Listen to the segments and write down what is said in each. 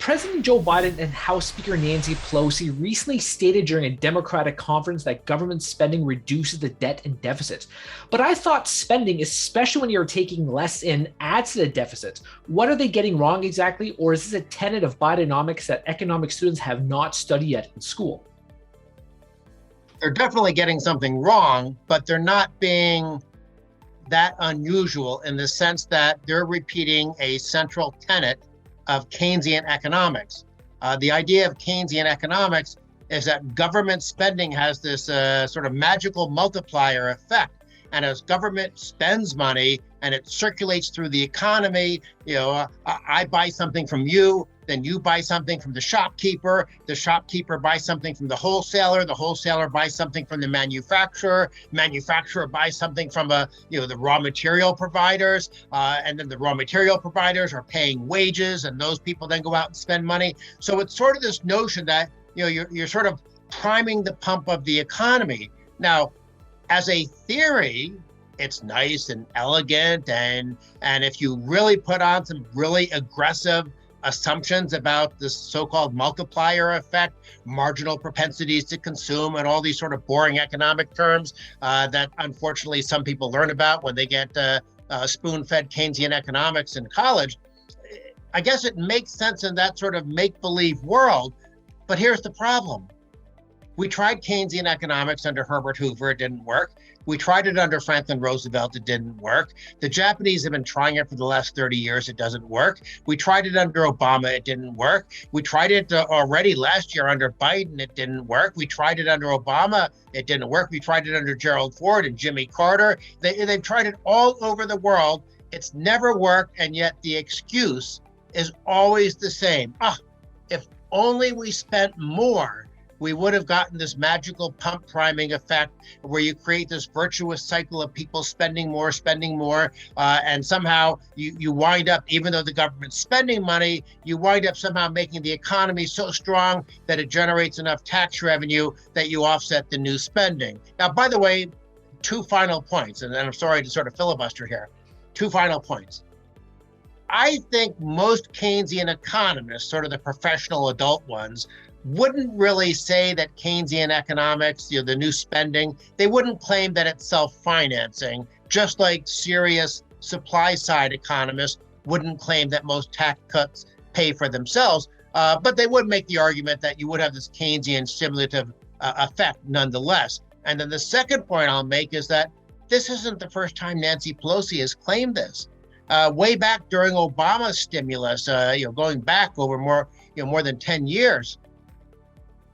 President Joe Biden and House Speaker Nancy Pelosi recently stated during a Democratic conference that government spending reduces the debt and deficit. But I thought spending, especially when you're taking less in, adds to the deficit. What are they getting wrong exactly? Or is this a tenet of Bidenomics that economic students have not studied yet in school? They're definitely getting something wrong, but they're not being that unusual in the sense that they're repeating a central tenet of Keynesian economics. The idea of Keynesian economics is that government spending has this sort of magical multiplier effect. And as government spends money and it circulates through the economy, I buy something from you, then you buy something from the shopkeeper buys something from the wholesaler buys something from the manufacturer buys something from the raw material providers, and then the raw material providers are paying wages, and those people then go out and spend money. So it's sort of this notion that you're sort of priming the pump of the economy. Now, as a theory, it's nice and elegant, and if you really put on some really aggressive assumptions about this so-called multiplier effect, marginal propensities to consume, and all these sort of boring economic terms that unfortunately some people learn about when they get spoon-fed Keynesian economics in college, I guess it makes sense in that sort of make-believe world. But here's the problem. We tried Keynesian economics under Herbert Hoover, it didn't work. We tried it under Franklin Roosevelt, it didn't work. The Japanese have been trying it for the last 30 years, it doesn't work. We tried it under Obama, it didn't work. We tried it already last year under Biden, it didn't work. We tried it under Obama, it didn't work. We tried it under Gerald Ford and Jimmy Carter. They've tried it all over the world. It's never worked, and yet the excuse is always the same. If only we spent more, we would have gotten this magical pump priming effect where you create this virtuous cycle of people spending more, and somehow you wind up, even though the government's spending money, you wind up somehow making the economy so strong that it generates enough tax revenue that you offset the new spending. Now, by the way, two final points, and I'm sorry to sort of filibuster here. Two final points. I think most Keynesian economists, sort of the professional adult ones, wouldn't really say that Keynesian economics, the new spending, they wouldn't claim that it's self-financing, just like serious supply-side economists wouldn't claim that most tax cuts pay for themselves. But they would make the argument that you would have this Keynesian stimulative effect nonetheless. And then the second point I'll make is that this isn't the first time Nancy Pelosi has claimed this. Way back during Obama's stimulus, going back over more than 10 years,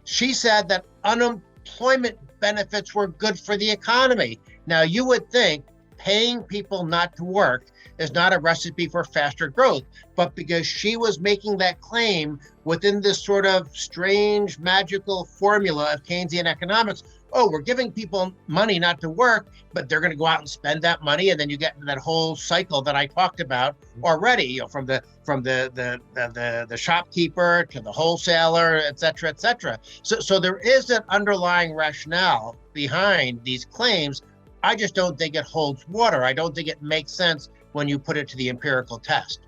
she said that unemployment benefits were good for the economy. Now, you would think paying people not to work is not a recipe for faster growth, but because she was making that claim within this sort of strange, magical formula of Keynesian economics, we're giving people money not to work, but they're going to go out and spend that money, and then you get into that whole cycle that I talked about already, from the shopkeeper to the wholesaler, et cetera, et cetera. So there is an underlying rationale behind these claims. I just don't think it holds water. I don't think it makes sense when you put it to the empirical test.